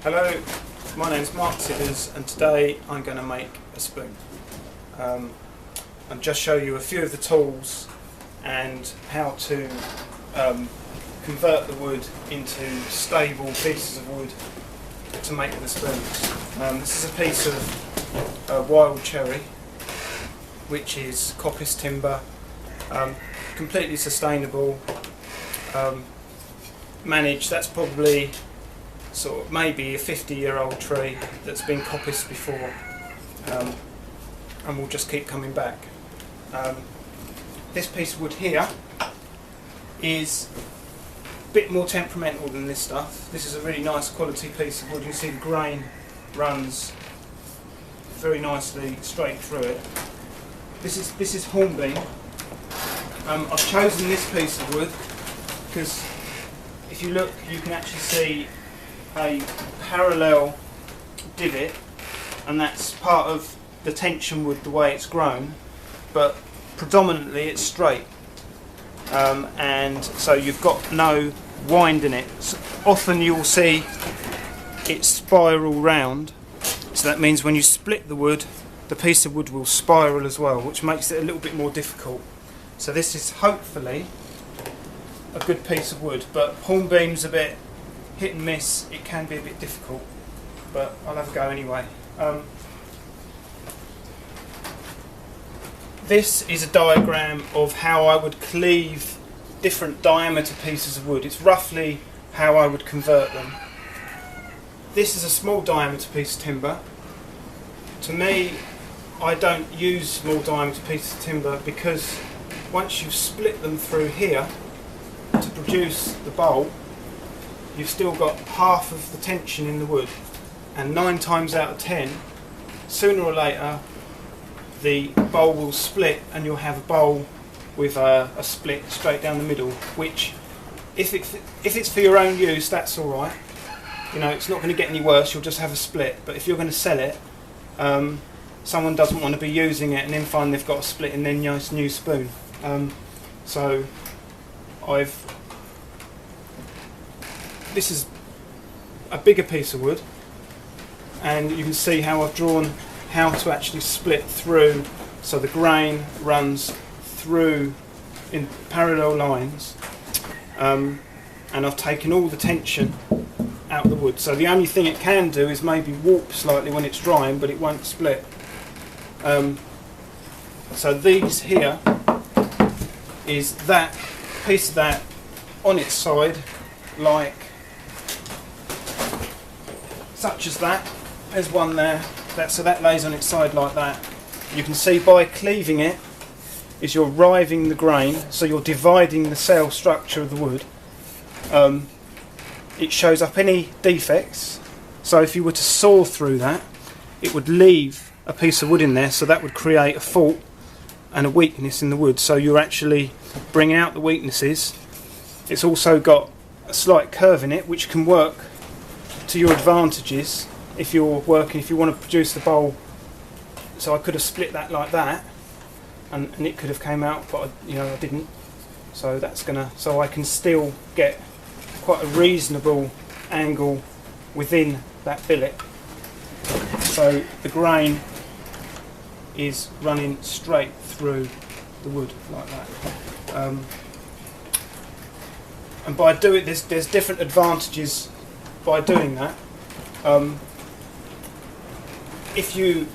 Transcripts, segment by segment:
Hello, my name's Mark Sidders and today I'm going to make a spoon. And just show you a few of the tools and how to convert the wood into stable pieces of wood to make the spoons. This is a piece of wild cherry, which is coppice timber, completely sustainable, managed. That's probably sort of maybe a 50-year-old tree that's been coppiced before, and will just keep coming back. This piece of wood here is a bit more temperamental than this stuff. This is a really nice quality piece of wood. You can see the grain runs very nicely straight through it. This is hornbeam. I've chosen this piece of wood because if you look, you can actually see a parallel divot, and that's part of the tension wood, the way it's grown, but predominantly it's straight, and so you've got no wind in it. So often you'll see it spiral round, so that means when you split the wood, the piece of wood will spiral as well, which makes it a little bit more difficult. So this is hopefully a good piece of wood, but hornbeam's a bit hit and miss. It can be a bit difficult, but I'll have a go anyway. This is a diagram of how I would cleave different diameter pieces of wood. It's roughly how I would convert them. This is a small diameter piece of timber. To me, I don't use small diameter pieces of timber because once you've split them through here to produce the bowl, you've still got half of the tension in the wood, and 9 times out of 10, sooner or later the bowl will split and you'll have a bowl with a split straight down the middle, which if it's for your own use, that's alright. You know, it's not going to get any worse, you'll just have a split. But if you're going to sell it, someone doesn't want to be using it and then find they've got a split in their nice new spoon. So this is a bigger piece of wood, and you can see how I've drawn how to actually split through, so the grain runs through in parallel lines, and I've taken all the tension out of the wood. So the only thing it can do is maybe warp slightly when it's drying, but it won't split. So these here is that piece of that on its side, like such as that. There's one there, so that lays on its side like that. You can see by cleaving it is you're riving the grain, so you're dividing the cell structure of the wood. It shows up any defects, so if you were to saw through that, it would leave a piece of wood in there, so that would create a fault and a weakness in the wood, so you're actually bringing out the weaknesses. It's also got a slight curve in it, which can work to your advantages if you want to produce the bowl. So I could have split that like that, and it could have came out, but I didn't. So so I can still get quite a reasonable angle within that billet. So the grain is running straight through the wood like that. And by doing this, there's different advantages by doing that. If you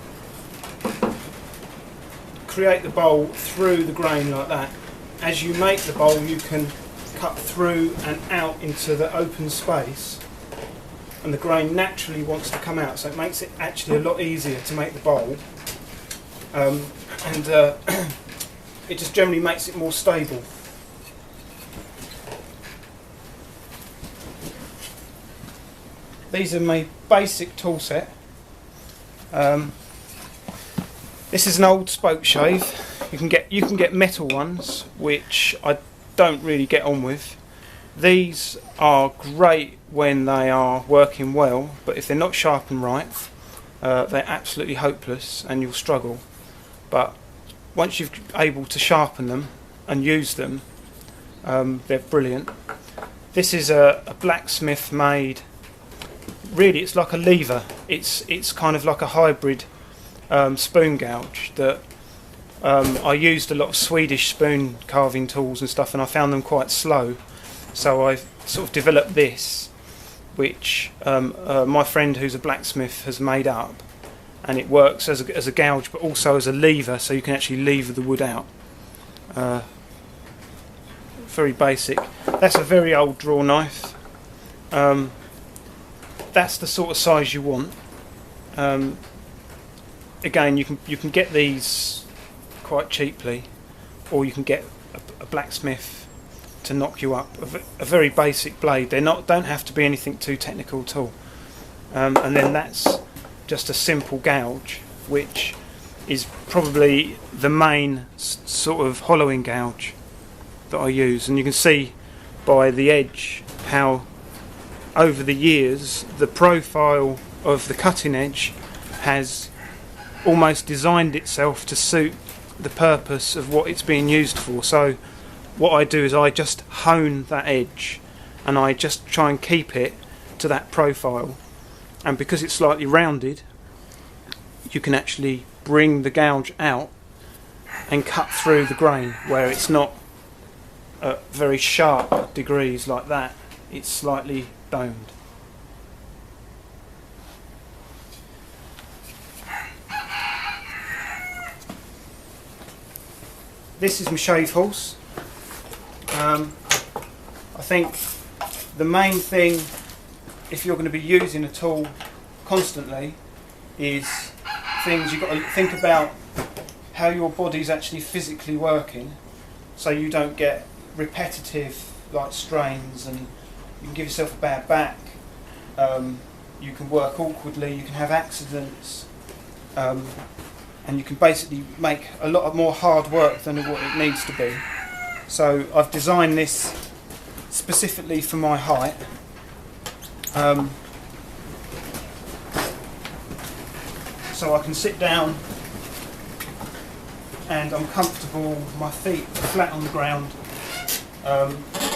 create the bowl through the grain like that, as you make the bowl you can cut through and out into the open space, and the grain naturally wants to come out, so it makes it actually a lot easier to make the bowl, and it just generally makes it more stable. These are my basic tool set. This is an old spoke shave. You can get metal ones, which I don't really get on with. These are great when they are working well, but if they're not sharpened right, they're absolutely hopeless and you'll struggle. But once you're able to sharpen them and use them, they're brilliant. This is a blacksmith made really it's like a lever. It's kind of like a hybrid spoon gouge that I used a lot of Swedish spoon carving tools and stuff, and I found them quite slow, so I sort of developed this, which my friend who's a blacksmith has made up, and it works as a gouge but also as a lever, so you can actually lever the wood out. Very basic. That's a very old draw knife. That's the sort of size you want. Again, you can get these quite cheaply, or you can get a blacksmith to knock you up a very basic blade. Don't have to be anything too technical at all. And then that's just a simple gouge, which is probably the main sort of hollowing gouge that I use. And you can see by the edge how over the years the profile of the cutting edge has almost designed itself to suit the purpose of what it's being used for. So what I do is I just hone that edge and I just try and keep it to that profile, and because it's slightly rounded you can actually bring the gouge out and cut through the grain where it's not at very sharp degrees like that, it's slightly domed. This is my shave horse. I think the main thing, if you're going to be using a tool constantly, is things you've got to think about how your body's actually physically working, so you don't get repetitive like strains, and you can give yourself a bad back. You can work awkwardly, you can have accidents, and you can basically make a lot more hard work than what it needs to be. So I've designed this specifically for my height. So I can sit down and I'm comfortable, my feet are flat on the ground.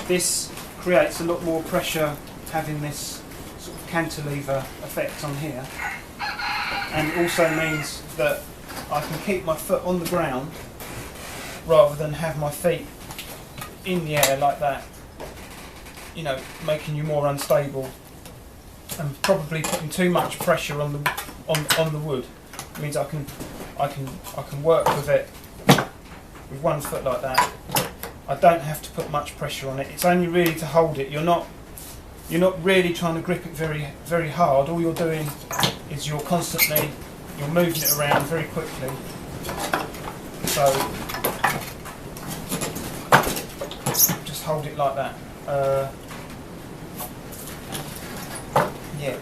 This creates a lot more pressure having this sort of cantilever effect on here, and it also means that I can keep my foot on the ground rather than have my feet in the air like that, you know, making you more unstable and probably putting too much pressure on the wood. It means I can work with it with one foot like that. I don't have to put much pressure on it. It's only really to hold it. You're not really trying to grip it very hard. All you're doing is you're moving it around very quickly. So just hold it like that. Yeah.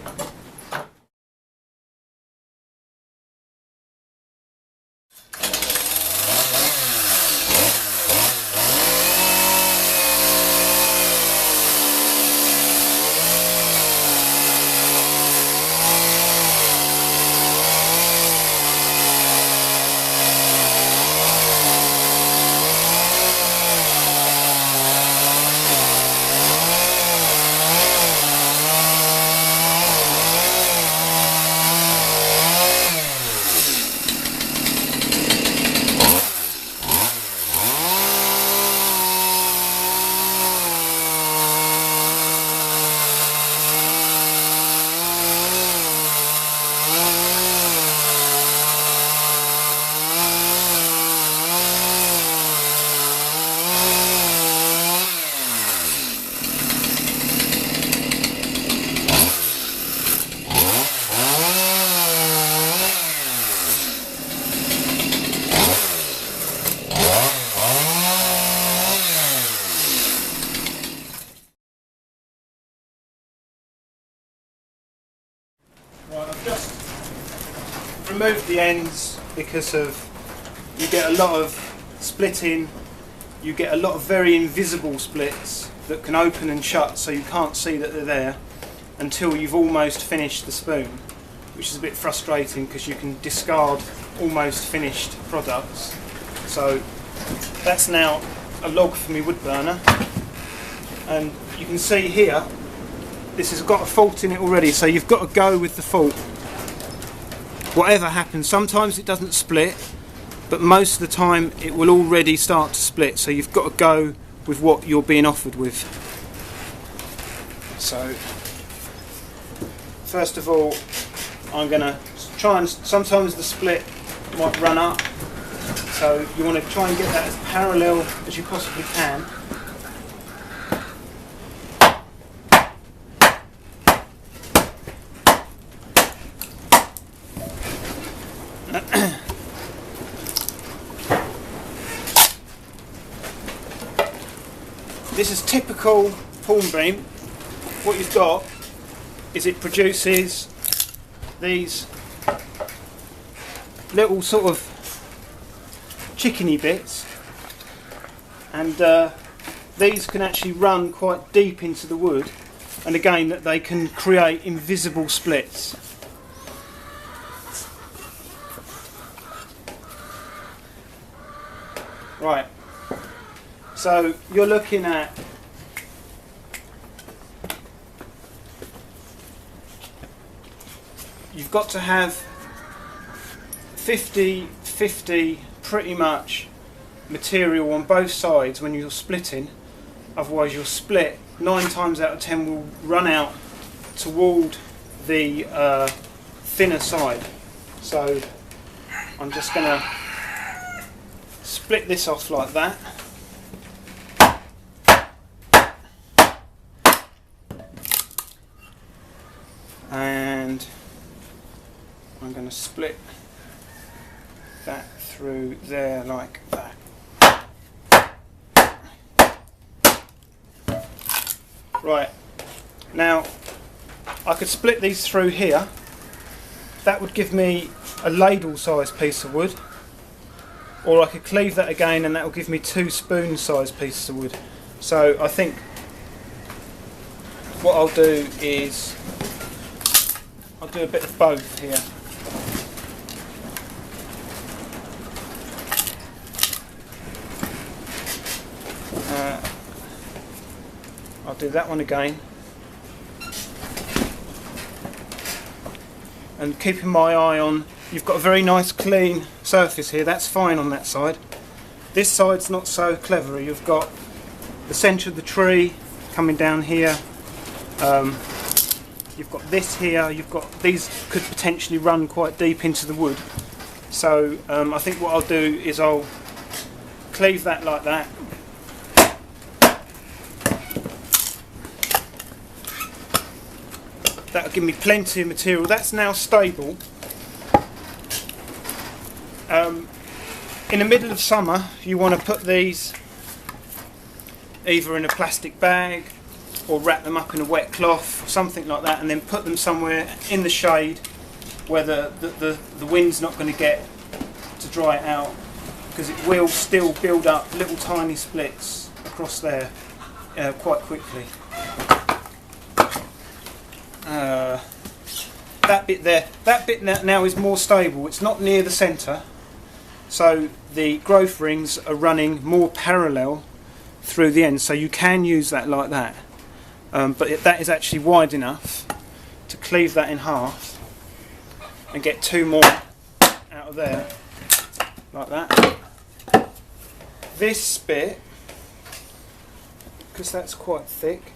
Remove the ends because you get a lot of splitting, you get a lot of very invisible splits that can open and shut, so you can't see that they're there until you've almost finished the spoon, which is a bit frustrating because you can discard almost finished products. So that's now a log for my wood burner, and you can see here this has got a fault in it already, so you've got to go with the fault. Whatever happens, sometimes it doesn't split, but most of the time it will already start to split, so you've got to go with what you're being offered with. So first of all, I'm going to try and, sometimes the split might run up, so you want to try and get that as parallel as you possibly can. This is typical hornbeam. What you've got is it produces these little sort of chickeny bits, and these can actually run quite deep into the wood, and again that they can create invisible splits. Right, so you're looking at you've got to have 50-50 pretty much material on both sides when you're splitting, otherwise your split 9 times out of 10 will run out toward the thinner side. So I'm just going to split this off like that. And I'm going to split that through there like that. Right, now I could split these through here. That would give me a ladle sized piece of wood, or I could cleave that again and that will give me 2 spoon sized pieces of wood. So I think what I'll do is I'll do a bit of both here. I'll do that one again, and keeping my eye on, you've got a very nice clean surface here, that's fine on that side. This side's not so clever. You've got the centre of the tree coming down here, you've got this here, you've got these could potentially run quite deep into the wood. So I think what I'll do is I'll cleave that like that. That'll give me plenty of material. That's now stable. In the middle of summer you want to put these either in a plastic bag or wrap them up in a wet cloth, something like that, and then put them somewhere in the shade where the wind's not going to get to dry it out, because it will still build up little tiny splits across there quite quickly. That bit there, that bit now is more stable. It's not near the centre, so the growth rings are running more parallel through the end, so you can use that like that. But that is actually wide enough to cleave that in half and get 2 more out of there, like that. This bit, because that's quite thick,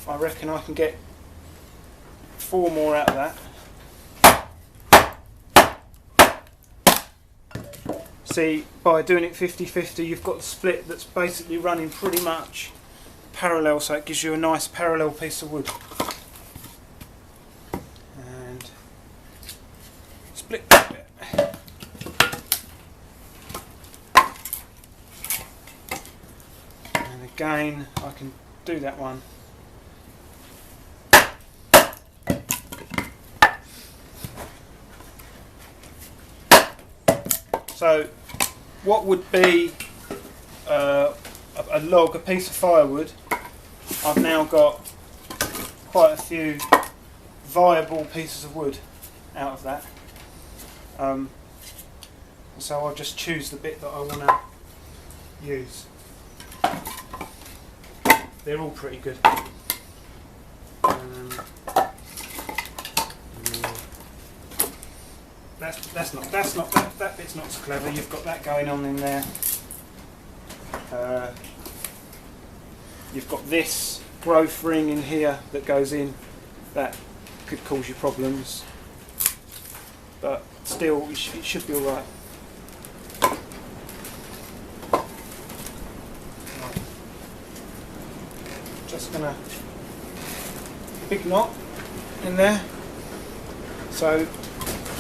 I reckon I can get 4 more out of that. See, by doing it 50-50 you've got the split that's basically running pretty much parallel, so it gives you a nice parallel piece of wood. And split that bit. And again I can do that one. So what would be a log, a piece of firewood, I've now got quite a few viable pieces of wood out of that. So I'll just choose the bit that I want to use. They're all pretty good. that bit's not so clever. You've got that going on in there. You've got this growth ring in here that goes in. That could cause you problems, but still it should be all right. Just gonna big knot in there. So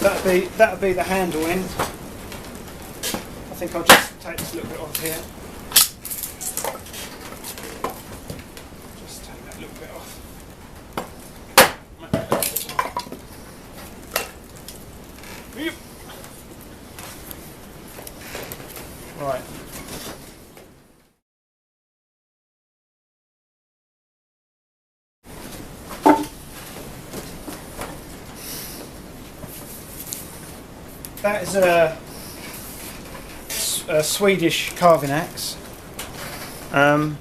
that'll be the handle end. I think I'll just take this little bit off here. Just take that little bit off. Yep. Right. That is a Swedish carving axe. I've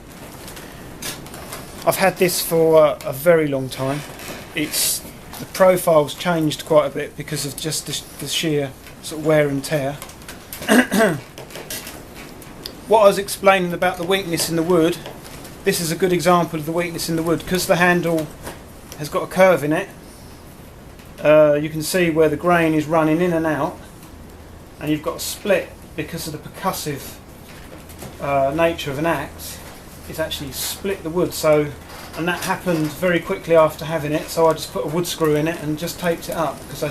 had this for a very long time. The profile's changed quite a bit because of just the sheer sort of wear and tear. What I was explaining about the weakness in the wood, this is a good example of the weakness in the wood. Because the handle has got a curve in it, you can see where the grain is running in and out, and you've got a split because of the percussive nature of an axe. It's actually split the wood, and that happened very quickly after having it, so I just put a wood screw in it and just taped it up because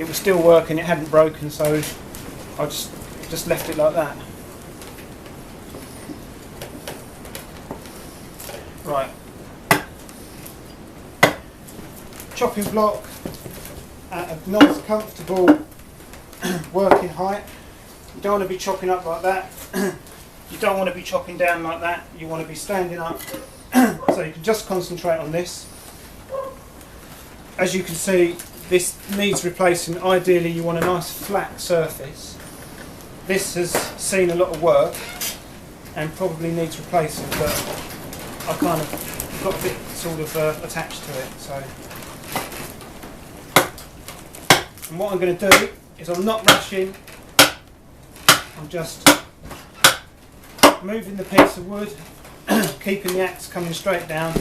it was still working, it hadn't broken, so I just left it like that. Right. Chopping block at a nice comfortable working height. You don't want to be chopping up like that. You don't want to be chopping down like that. You want to be standing up. So you can just concentrate on this. As you can see, this needs replacing. Ideally you want a nice flat surface. This has seen a lot of work and probably needs replacing, but I kind of got a bit sort of attached to it. So, and what I'm going to do is I'm not rushing, I'm just moving the piece of wood, keeping the axe coming straight down.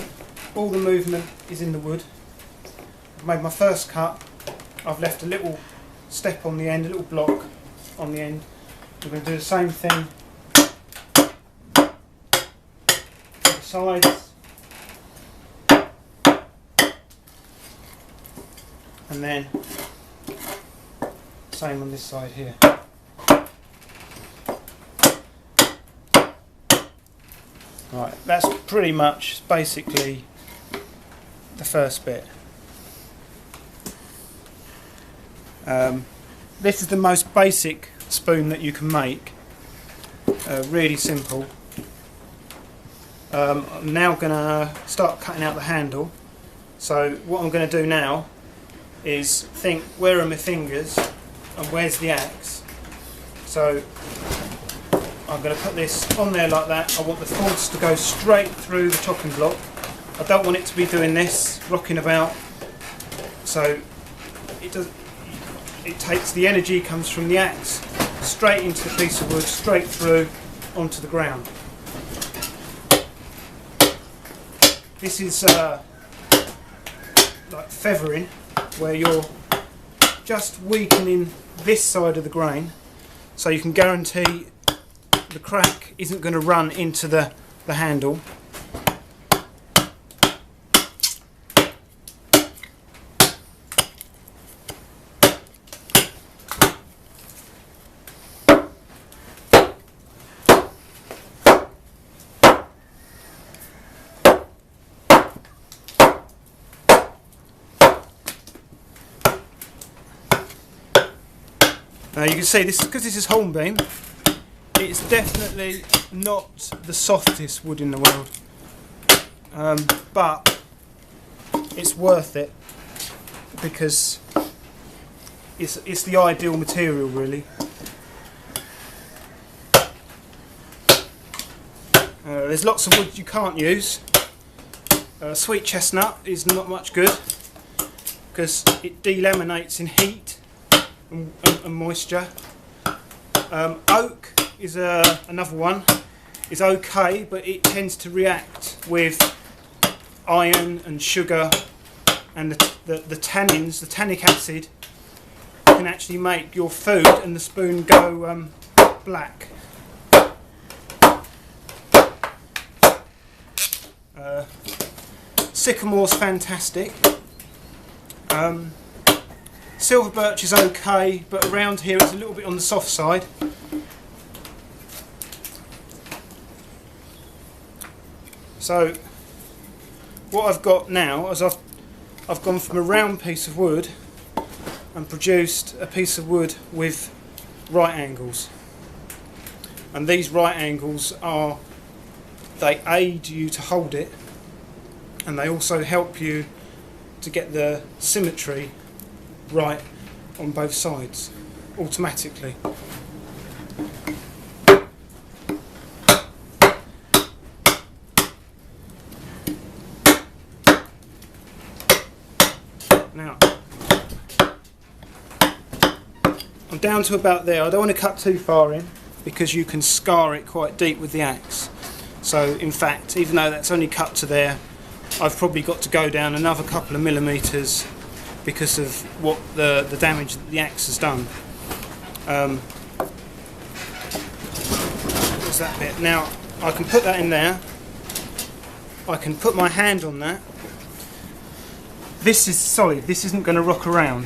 All the movement is in the wood. I've made my first cut, I've left a little step on the end, a little block on the end. I'm going to do the same thing on the sides, and then same on this side here. Right, that's pretty much basically the first bit. This is the most basic spoon that you can make. Really simple. I'm now going to start cutting out the handle. So what I'm going to do now is think, where are my fingers and where's the axe? So I'm going to put this on there like that. I want the force to go straight through the chopping block. I don't want it to be doing this, rocking about. So it takes the energy, comes from the axe straight into the piece of wood, straight through onto the ground. This is like feathering, where you're just weakening this side of the grain, so you can guarantee the crack isn't going to run into the handle. Now you can see this, because this is hornbeam, it's definitely not the softest wood in the world, but it's worth it because it's the ideal material, really. There's lots of wood you can't use. Sweet chestnut is not much good because it delaminates in heat and moisture. Oak is another one. It's okay, but it tends to react with iron and sugar, and the tannins, the tannic acid, can actually make your food and the spoon go black. Sycamore's fantastic. Silver birch is okay, but around here it's a little bit on the soft side. So what I've got now is I've gone from a round piece of wood and produced a piece of wood with right angles. And these right angles they aid you to hold it, and they also help you to get the symmetry right on both sides automatically. Now I'm down to about there. I don't want to cut too far in because you can scar it quite deep with the axe. So in fact, even though that's only cut to there, I've probably got to go down another couple of millimetres because of what the damage that the axe has done. There's that bit. Now I can put that in there. I can put my hand on that. This is solid. This isn't going to rock around.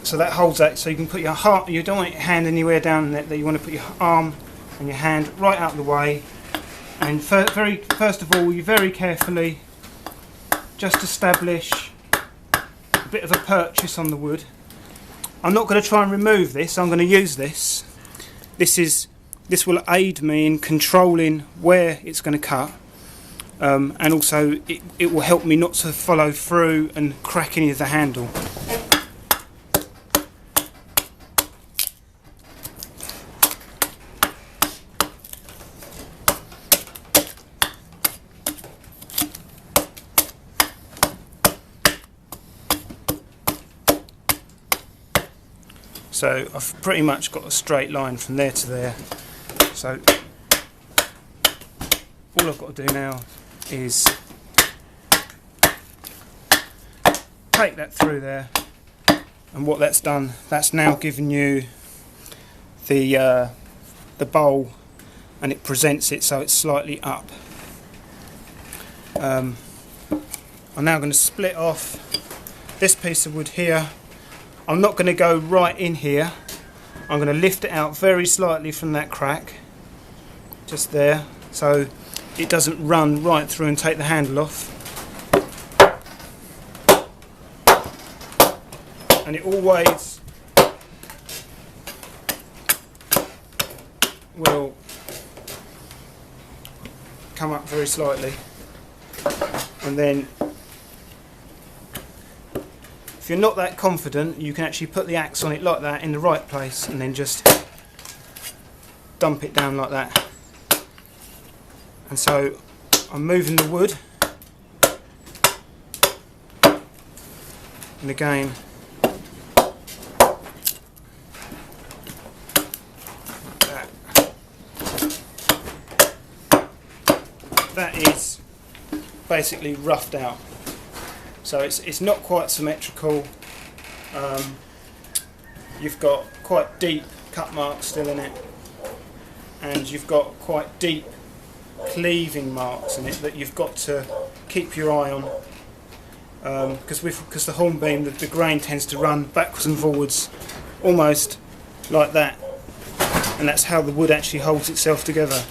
So that holds that. So you can put your heart. You don't want your hand anywhere down there. You want to put your arm and your hand right out of the way. And first of all, you very carefully just establish a bit of a purchase on the wood. I'm not going to try and remove this. I'm going to use this. This will aid me in controlling where it's going to cut, and also it will help me not to follow through and crack any of the handle. So I've pretty much got a straight line from there to there. So all I've got to do now is take that through there, and what that's done, that's now given you the bowl, and it presents it so it's slightly up. I'm now going to split off this piece of wood here. I'm not going to go right in here. I'm going to lift it out very slightly from that crack, just there, so it doesn't run right through and take the handle off. And it always will come up very slightly, and then if you're not that confident, you can actually put the axe on it like that in the right place and then just dump it down like that. And so I'm moving the wood, and again that is basically roughed out. So it's not quite symmetrical. You've got quite deep cut marks still in it, and you've got quite deep cleaving marks in it that you've got to keep your eye on, because the hornbeam, the grain tends to run backwards and forwards almost like that, and that's how the wood actually holds itself together.